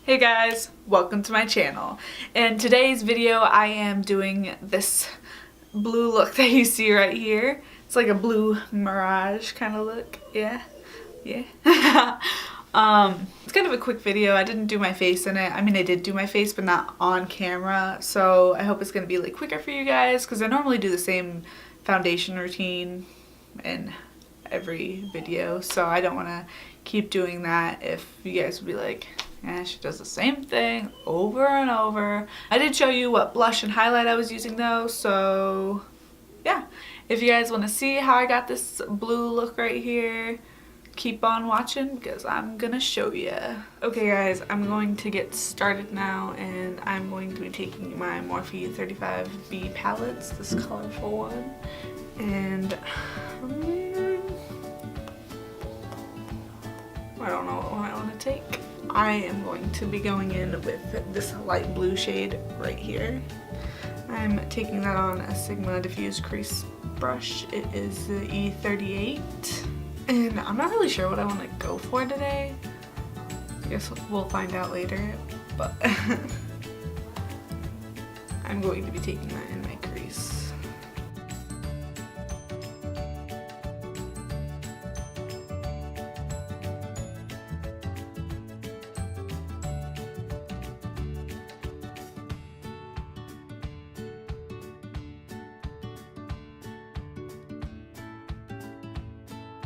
Hey guys, welcome to my channel. In today's video I am doing this blue look that you see right here. It's like a blue Mirage kind of look. Yeah. It's kind of a quick video. I didn't do my face in it. I mean, I did do my face but not on camera, so I hope it's gonna be like quicker for you guys because I normally do the same foundation routine in every video, so I don't want to keep doing that if you guys would be like, yeah, she does the same thing over and over. I did show you what blush and highlight I was using though, so yeah. If you guys want to see how I got this blue look right here, keep on watching because I'm gonna show you. Okay guys, I'm going to get started now and I'm going to be taking my Morphe 35B palettes, this colorful one, and I don't know what one I want to take. I am going to be going in with this light blue shade right here. I'm taking that on a Sigma diffuse crease brush. It is the E38. And I'm not really sure what I want to go for today. I guess we'll find out later, but I'm going to be taking that in my crease.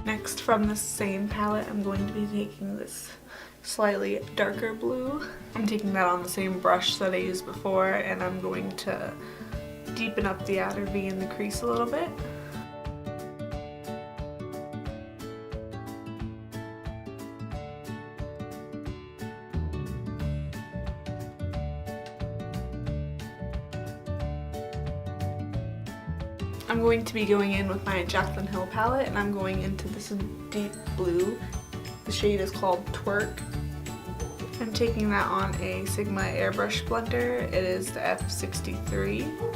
Next, from the same palette, I'm going to be taking this slightly darker blue. I'm taking that on the same brush that I used before, and I'm going to deepen up the outer V in the crease a little bit. I'm going to be going in with my Jaclyn Hill palette, and I'm going into this deep blue. The shade is called Twerk. I'm taking that on a Sigma airbrush blender. It is the F63.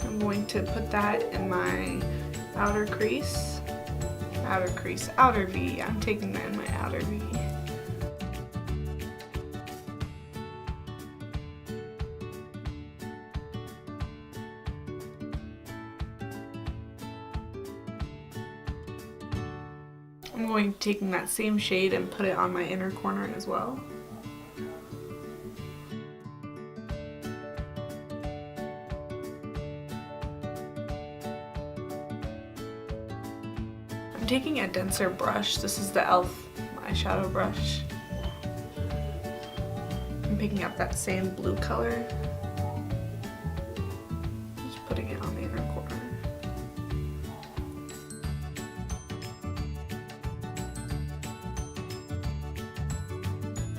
I'm going to put that in my outer crease. Outer V. I'm taking that in my outer V. I'm going to be taking that same shade and put it on my inner corner as well. I'm taking a denser brush. This is the e.l.f. eyeshadow brush. I'm picking up that same blue color. Just putting it on the inner corner.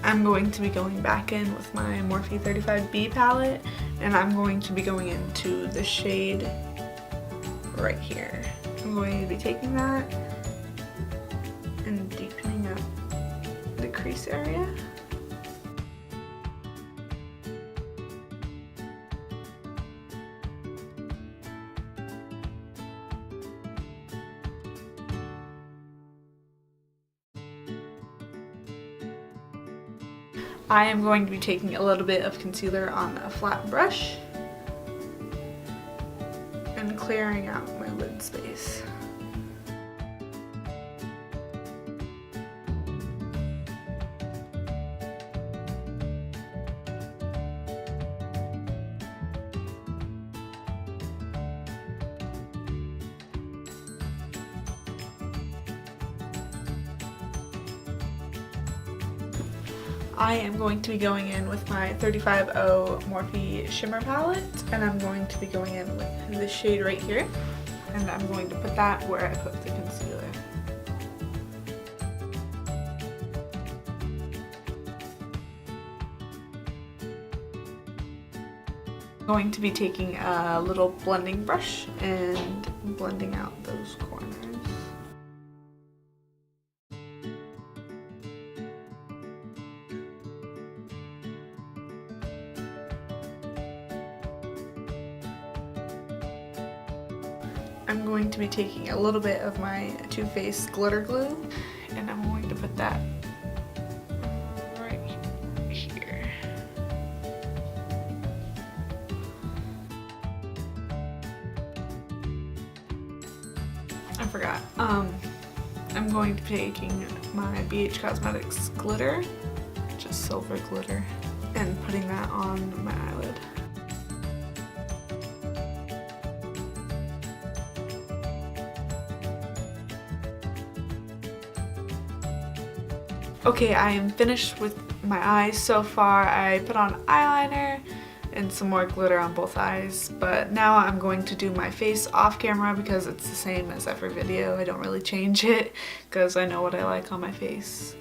I'm going to be going back in with my Morphe 35B palette, and I'm going to be going into the shade right here. I'm going to be taking that and deepening up the crease area. I am going to be taking a little bit of concealer on a flat brush and clearing out my lid space. I am going to be going in with my 35O Morphe Shimmer palette, and I'm going to be going in with this shade right here, and I'm going to put that where I put the concealer. I'm going to be taking a little blending brush and blending out those corners. I'm going to be taking a little bit of my Too Faced glitter glue, and I'm going to put that I forgot. I'm going to be taking my BH Cosmetics glitter, just silver glitter, and putting that on my eyelid. Okay, I am finished with my eyes so far. I put on eyeliner and some more glitter on both eyes, but now I'm going to do my face off camera because it's the same as every video. I don't really change it because I know what I like on my face.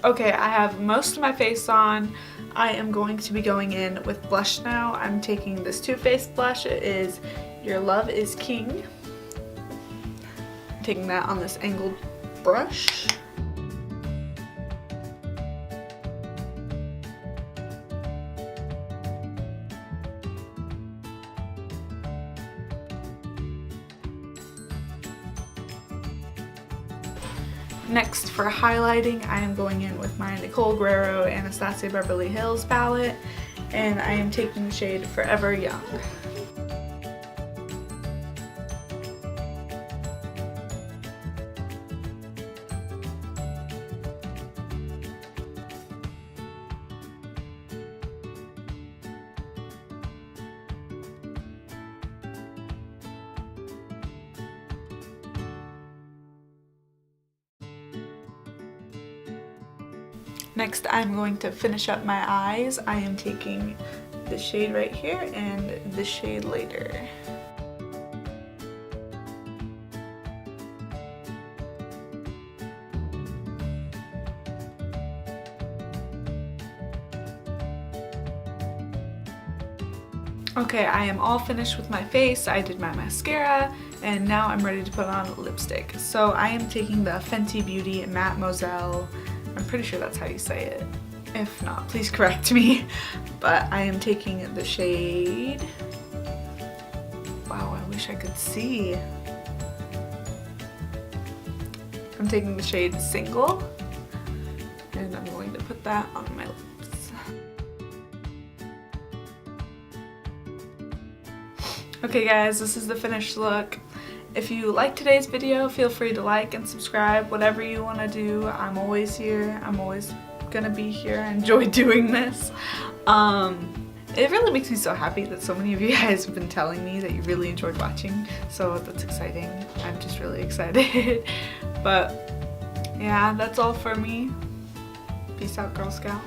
Okay, I have most of my face on. I am going to be going in with blush now. I'm taking this Too Faced blush. It is Your Love is King. I'm taking that on this angled brush. Next, for highlighting, I am going in with my Nicole Guerrero Anastasia Beverly Hills palette, and I am taking the shade Forever Young. Next, I'm going to finish up my eyes. I am taking this shade right here and this shade later. Okay, I am all finished with my face. I did my mascara, and now I'm ready to put on lipstick. So I am taking the Fenty Beauty Matte Moselle. I'm pretty sure that's how you say it. If not, please correct me. But I am taking the shade... Wow, I wish I could see. I'm taking the shade Single, and I'm going to put that on my lips. Okay guys, this is the finished look. If you like today's video, feel free to like and subscribe, whatever you want to do. I'm always here. I'm always gonna be here. I enjoy doing this. It really makes me so happy that so many of you guys have been telling me that you really enjoyed watching, so that's exciting. I'm just really excited. But yeah, that's all for me. Peace out, Girl Scout.